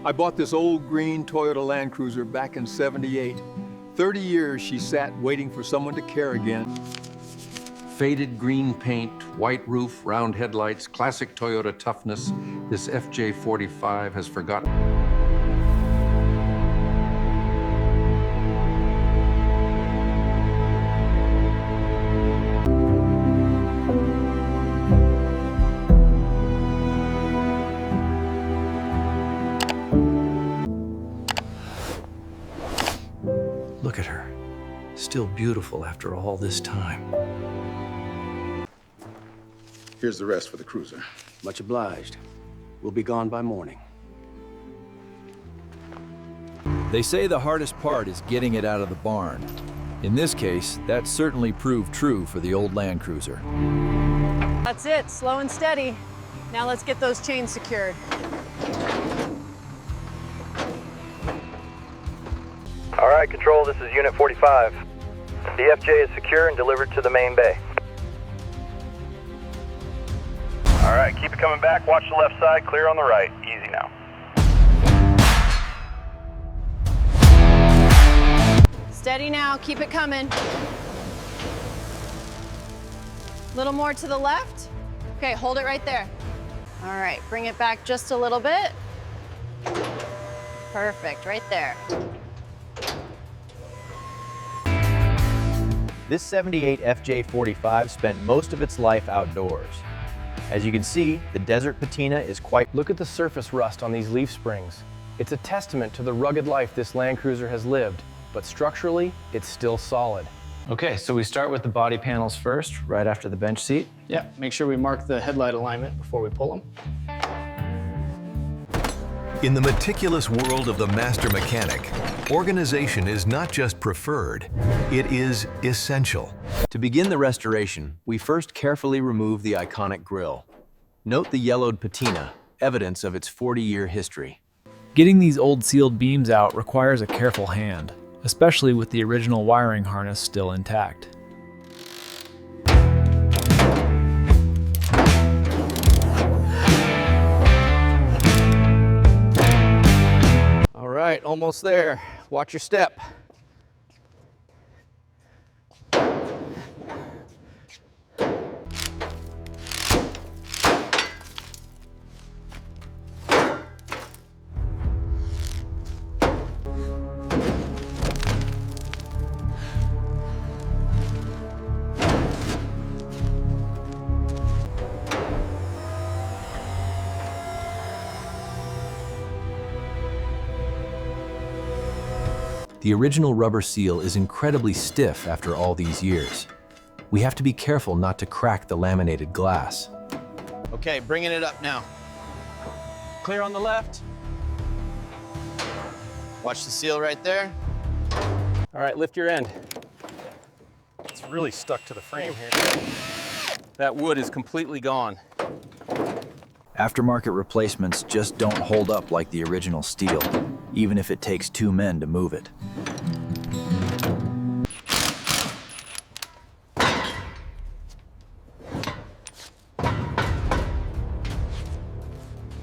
I bought this old green Toyota Land Cruiser back in '78. 30 years she sat waiting for someone to care again. Faded green paint, white roof, round headlights, classic Toyota toughness. This FJ45 has forgotten. Look at her, still beautiful after all this time. Here's the rest for the cruiser. Much obliged. We'll be gone by morning. They say the hardest part is getting it out of the barn. In this case, that certainly proved true for the old Land Cruiser. That's it, slow and steady. Now let's get those chains secured. All right, Control, this is Unit 45. The FJ is secure and delivered to the main bay. All right, keep it coming back. Watch the left side, clear on the right. Easy now. Steady now, keep it coming. Little more to the left. Okay, hold it right there. All right, bring it back just a little bit. Perfect, right there. This '78 FJ45 spent most of its life outdoors. As you can see, the desert patina is quite... Look at the surface rust on these leaf springs. It's a testament to the rugged life this Land Cruiser has lived, but structurally, it's still solid. Okay, so we start with the body panels first, right after the bench seat. Yeah, make sure we mark the headlight alignment before we pull them. In the meticulous world of the master mechanic, organization is not just preferred, it is essential. To begin the restoration, we first carefully remove the iconic grille. Note the yellowed patina, evidence of its 40-year history. Getting these old sealed beams out requires a careful hand, especially with the original wiring harness still intact. All right, almost there. Watch your step. The original rubber seal is incredibly stiff after all these years. We have to be careful not to crack the laminated glass. Okay, bringing it up now. Clear on the left. Watch the seal right there. All right, lift your end. It's really stuck to the frame here. That wood is completely gone. Aftermarket replacements just don't hold up like the original steel, even if it takes 2 men to move it.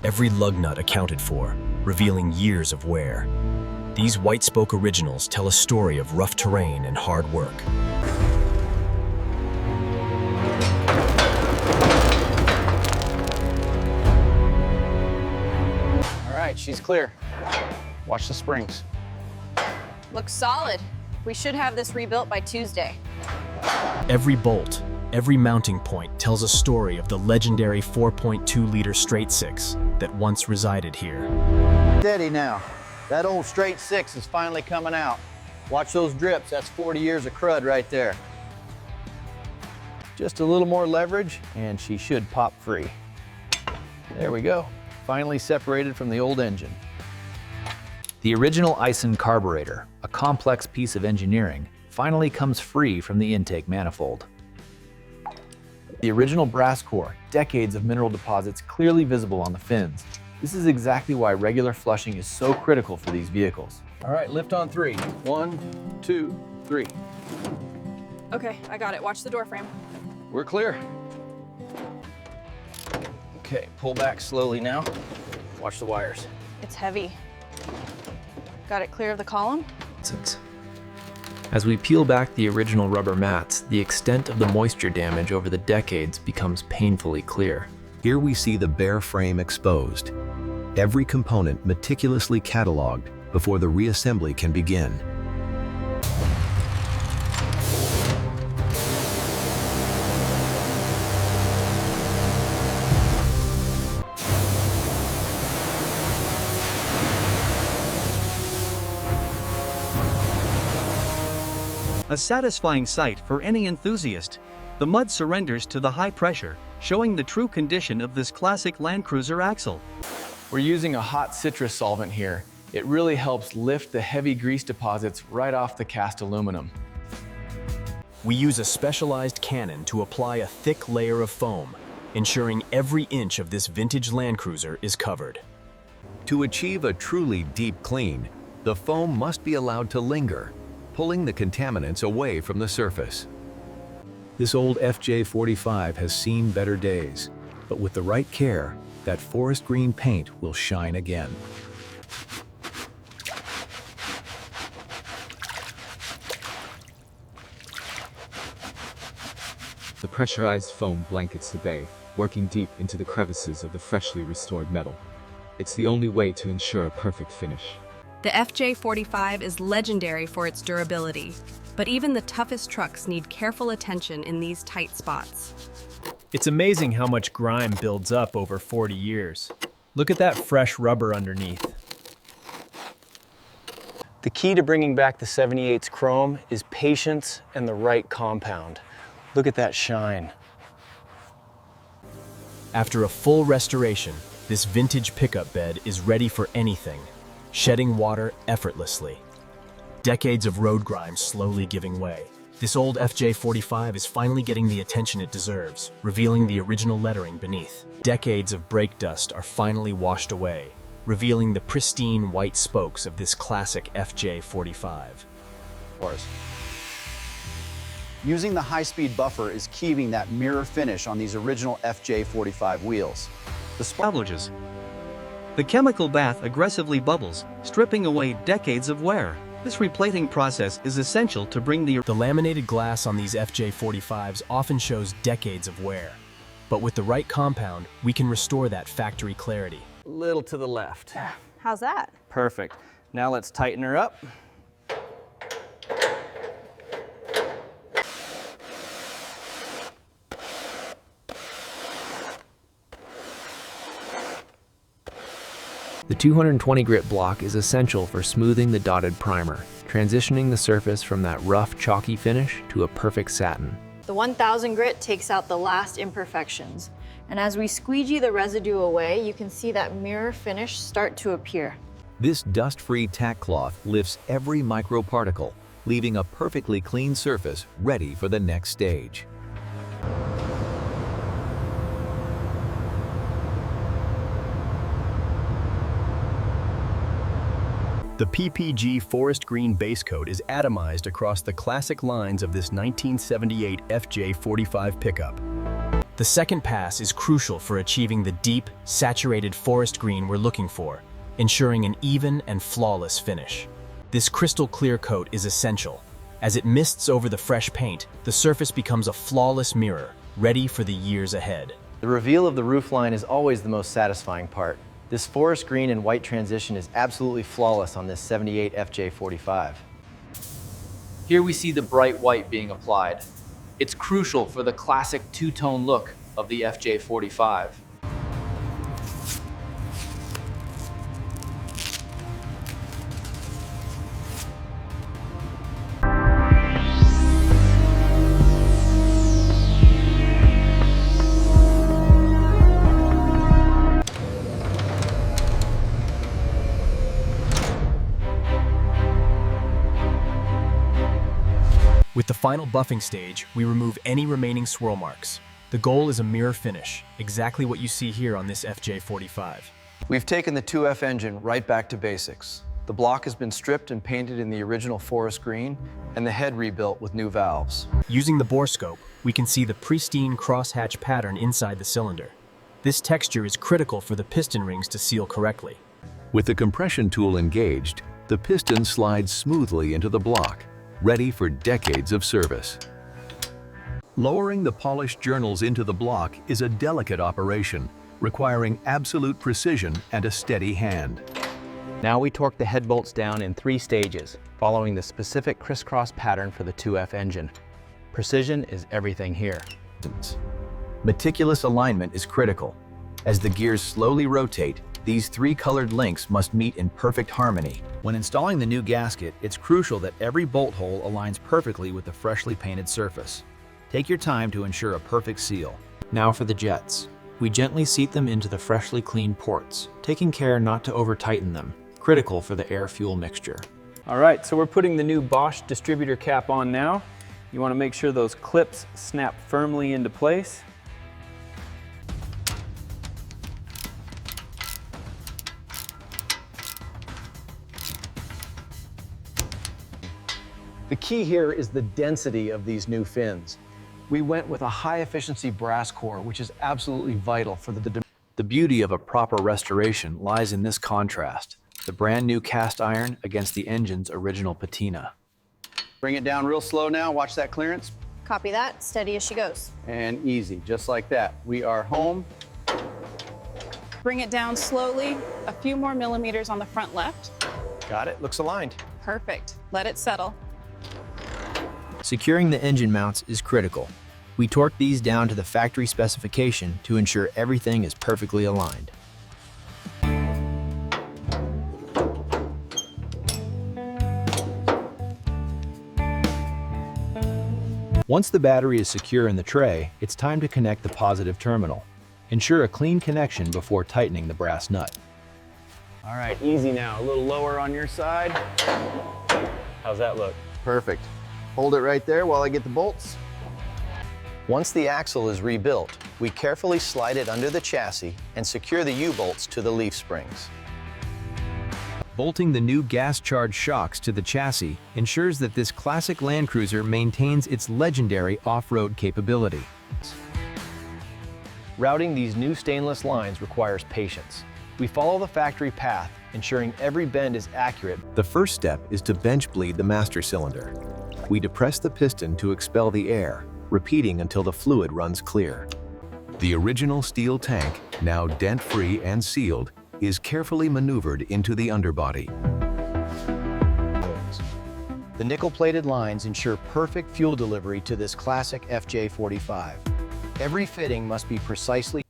Every lug nut accounted for, revealing years of wear. These white spoke originals tell a story of rough terrain and hard work. All right, she's clear. Watch the springs. Looks solid. We should have this rebuilt by Tuesday. Every bolt, every mounting point tells a story of the legendary 4.2-liter straight six that once resided here. Steady now. That old straight six is finally coming out. Watch those drips. That's 40 years of crud right there. Just a little more leverage and she should pop free. There we go. Finally separated from the old engine. The original Ison carburetor, a complex piece of engineering, finally comes free from the intake manifold. The original brass core, decades of mineral deposits clearly visible on the fins. This is exactly why regular flushing is so critical for these vehicles. All right, lift on 3. 1, 2, 3. Okay, I got it. Watch the door frame. We're clear. Okay, pull back slowly now. Watch the wires. It's heavy. Got it clear of the column? As we peel back the original rubber mats, the extent of the moisture damage over the decades becomes painfully clear. Here we see the bare frame exposed. Every component meticulously cataloged before the reassembly can begin. A satisfying sight for any enthusiast. The mud surrenders to the high pressure, showing the true condition of this classic Land Cruiser axle. We're using a hot citrus solvent here. It really helps lift the heavy grease deposits right off the cast aluminum. We use a specialized cannon to apply a thick layer of foam, ensuring every inch of this vintage Land Cruiser is covered. To achieve a truly deep clean, the foam must be allowed to linger, pulling the contaminants away from the surface. This old FJ45 has seen better days, but with the right care, that forest green paint will shine again. The pressurized foam blankets the bay, working deep into the crevices of the freshly restored metal. It's the only way to ensure a perfect finish. The FJ45 is legendary for its durability, but even the toughest trucks need careful attention in these tight spots. It's amazing how much grime builds up over 40 years. Look at that fresh rubber underneath. The key to bringing back the 78's chrome is patience and the right compound. Look at that shine. After a full restoration, this vintage pickup bed is ready for anything, shedding water effortlessly. Decades of road grime slowly giving way. This old FJ45 is finally getting the attention it deserves, revealing the original lettering beneath. Decades of brake dust are finally washed away, revealing the pristine white spokes of this classic FJ45. Using the high-speed buffer is keeping that mirror finish on these original FJ45 wheels. The spouges. The chemical bath aggressively bubbles, stripping away decades of wear. This replating process is essential to bring the laminated glass on these FJ45s often shows decades of wear. But with the right compound, we can restore that factory clarity. A little to the left. How's that? Perfect. Now let's tighten her up. The 220 grit block is essential for smoothing the dotted primer, transitioning the surface from that rough, chalky finish to a perfect satin. The 1000 grit takes out the last imperfections. And as we squeegee the residue away, you can see that mirror finish start to appear. This dust-free tack cloth lifts every microparticle, leaving a perfectly clean surface ready for the next stage. The PPG forest green base coat is atomized across the classic lines of this 1978 FJ45 pickup. The second pass is crucial for achieving the deep, saturated forest green we're looking for, ensuring an even and flawless finish. This crystal clear coat is essential. As it mists over the fresh paint, the surface becomes a flawless mirror, ready for the years ahead. The reveal of the roofline is always the most satisfying part. This forest green and white transition is absolutely flawless on this 78 FJ45. Here we see the bright white being applied. It's crucial for the classic two-tone look of the FJ45. With the final buffing stage, we remove any remaining swirl marks. The goal is a mirror finish, exactly what you see here on this FJ45. We've taken the 2F engine right back to basics. The block has been stripped and painted in the original forest green, and the head rebuilt with new valves. Using the bore scope, we can see the pristine crosshatch pattern inside the cylinder. This texture is critical for the piston rings to seal correctly. With the compression tool engaged, the piston slides smoothly into the block, ready for decades of service. Lowering the polished journals into the block is a delicate operation, requiring absolute precision and a steady hand. Now we torque the head bolts down in 3 stages, following the specific crisscross pattern for the 2F engine. Precision is everything here. Meticulous alignment is critical. As the gears slowly rotate, these 3 colored links must meet in perfect harmony. When installing the new gasket, it's crucial that every bolt hole aligns perfectly with the freshly painted surface. Take your time to ensure a perfect seal. Now for the jets. We gently seat them into the freshly cleaned ports, taking care not to over-tighten them, critical for the air-fuel mixture. All right, so we're putting the new Bosch distributor cap on now. You want to make sure those clips snap firmly into place. The key here is the density of these new fins. We went with a high-efficiency brass core, which is absolutely vital for The beauty of a proper restoration lies in this contrast, the brand new cast iron against the engine's original patina. Bring it down real slow now, watch that clearance. Copy that, steady as she goes. And easy, just like that. We are home. Bring it down slowly, a few more millimeters on the front left. Got it, looks aligned. Perfect, let it settle. Securing the engine mounts is critical. We torque these down to the factory specification to ensure everything is perfectly aligned. Once the battery is secure in the tray, it's time to connect the positive terminal. Ensure a clean connection before tightening the brass nut. All right, easy now. A little lower on your side. How's that look? Perfect. Hold it right there while I get the bolts. Once the axle is rebuilt, we carefully slide it under the chassis and secure the U-bolts to the leaf springs. Bolting the new gas-charged shocks to the chassis ensures that this classic Land Cruiser maintains its legendary off-road capability. Routing these new stainless lines requires patience. We follow the factory path, ensuring every bend is accurate. The first step is to bench bleed the master cylinder. We depress the piston to expel the air, repeating until the fluid runs clear. The original steel tank, now dent-free and sealed, is carefully maneuvered into the underbody. The nickel-plated lines ensure perfect fuel delivery to this classic FJ45. Every fitting must be precisely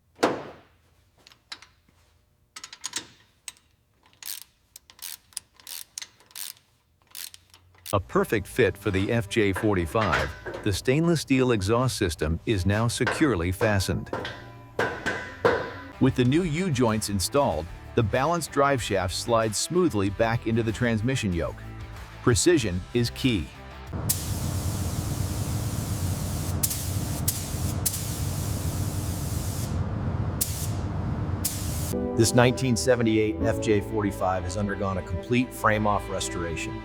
A perfect fit for the FJ45, the stainless steel exhaust system is now securely fastened. With the new U-joints installed, the balanced drive shaft slides smoothly back into the transmission yoke. Precision is key. This 1978 FJ45 has undergone a complete frame-off restoration.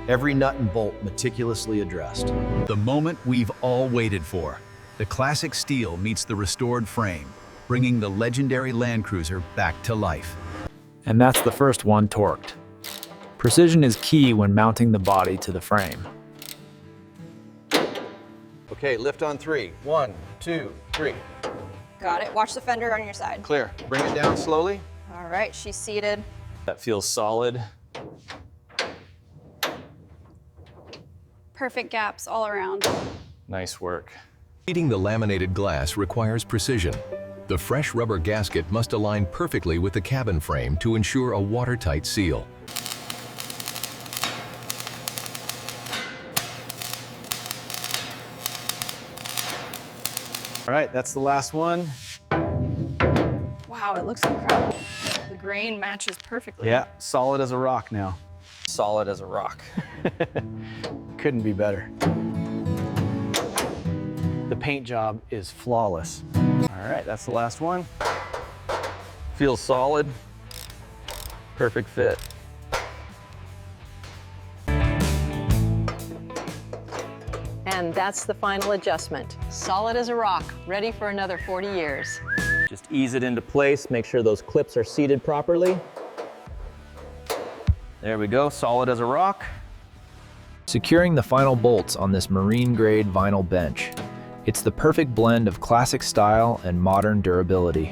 Every nut and bolt meticulously addressed. The moment we've all waited for. The classic steel meets the restored frame, bringing the legendary Land Cruiser back to life. And that's the first one torqued. Precision is key when mounting the body to the frame. Okay, lift on 3. 1, 2, 3. Got it, watch the fender on your side. Clear. Bring it down slowly. All right, she's seated. That feels solid. Perfect gaps all around. Nice work. Treating the laminated glass requires precision. The fresh rubber gasket must align perfectly with the cabin frame to ensure a watertight seal. All right, that's the last one. Wow, it looks incredible. The grain matches perfectly. Yeah, solid as a rock now. Solid as a rock. Couldn't be better. The paint job is flawless. All right, that's the last one. Feels solid. Perfect fit. And that's the final adjustment. Solid as a rock, ready for another 40 years. Just ease it into place, make sure those clips are seated properly. There we go, solid as a rock. Securing the final bolts on this marine-grade vinyl bench. It's the perfect blend of classic style and modern durability.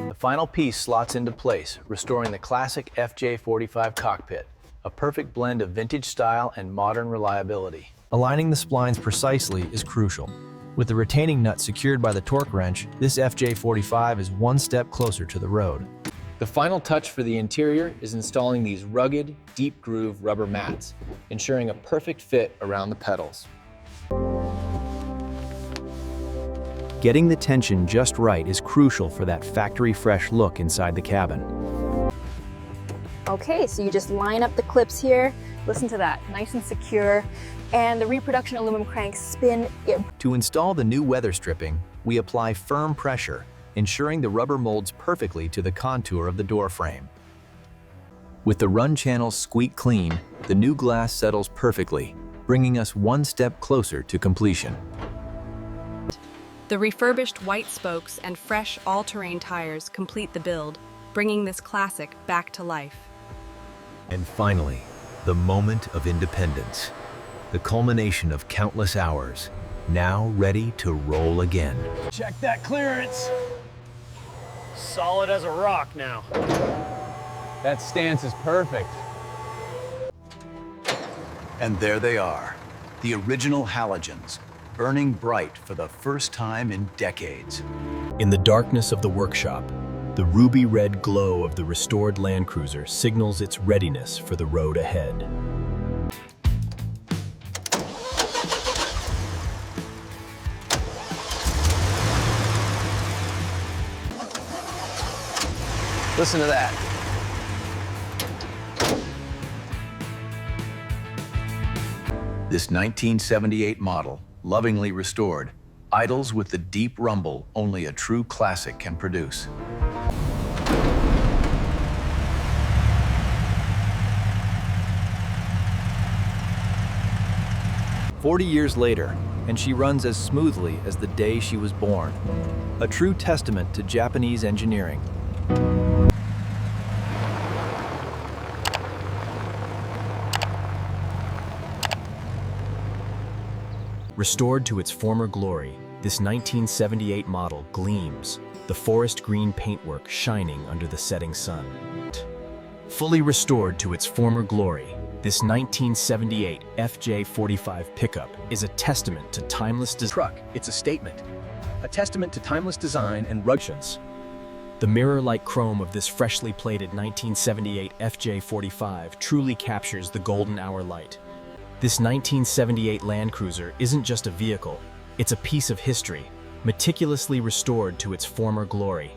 The final piece slots into place, restoring the classic FJ45 cockpit, a perfect blend of vintage style and modern reliability. Aligning the splines precisely is crucial. With the retaining nut secured by the torque wrench, this FJ45 is one step closer to the road. The final touch for the interior is installing these rugged, deep groove rubber mats, ensuring a perfect fit around the pedals. Getting the tension just right is crucial for that factory-fresh look inside the cabin. Okay, so you just line up the clips here. Listen to that, nice and secure. And the reproduction aluminum cranks spin it. To install the new weather stripping, we apply firm pressure, ensuring the rubber molds perfectly to the contour of the door frame. With the run channels squeak clean, the new glass settles perfectly, bringing us one step closer to completion. The refurbished white spokes and fresh all-terrain tires complete the build, bringing this classic back to life. And finally, the moment of independence. The culmination of countless hours, now ready to roll again. Check that clearance. Solid as a rock now. That stance is perfect. And there they are, the original halogens, burning bright for the first time in decades. In the darkness of the workshop, the ruby red glow of the restored Land Cruiser signals its readiness for the road ahead. Listen to that. This 1978 model, lovingly restored, idles with the deep rumble only a true classic can produce. "40 years later, and she runs as smoothly as the day she was born. A true testament to Japanese engineering. Restored to its former glory, this 1978 model gleams, the forest green paintwork shining under the setting sun. Fully restored to its former glory, this 1978 FJ45 pickup is a testament to timeless truck. It's a statement. A testament to timeless design and ruggedness. The mirror-like chrome of this freshly plated 1978 FJ45 truly captures the golden hour light. This 1978 Land Cruiser isn't just a vehicle, it's a piece of history, meticulously restored to its former glory.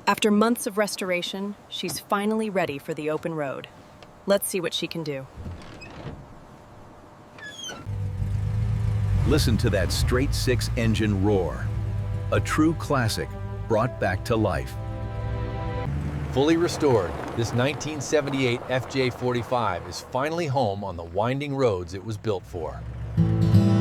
After months of restoration, she's finally ready for the open road. Let's see what she can do. Listen to that straight-six engine roar. A true classic brought back to life. Fully restored, this 1978 FJ45 is finally home on the winding roads it was built for.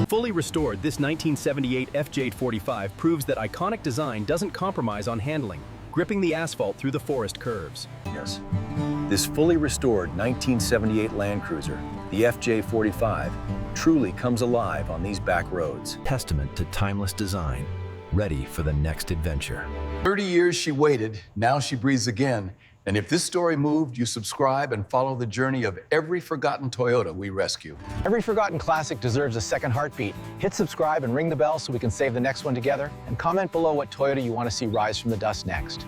Fully restored, this 1978 FJ45 proves that iconic design doesn't compromise on handling, gripping the asphalt through the forest curves. Yes. This fully restored 1978 Land Cruiser, the FJ45, truly comes alive on these back roads. Testament to timeless design, ready for the next adventure. 30 years she waited, now she breathes again. And if this story moved, you subscribe and follow the journey of every forgotten Toyota we rescue. Every forgotten classic deserves a second heartbeat. Hit subscribe and ring the bell so we can save the next one together. And comment below what Toyota you want to see rise from the dust next.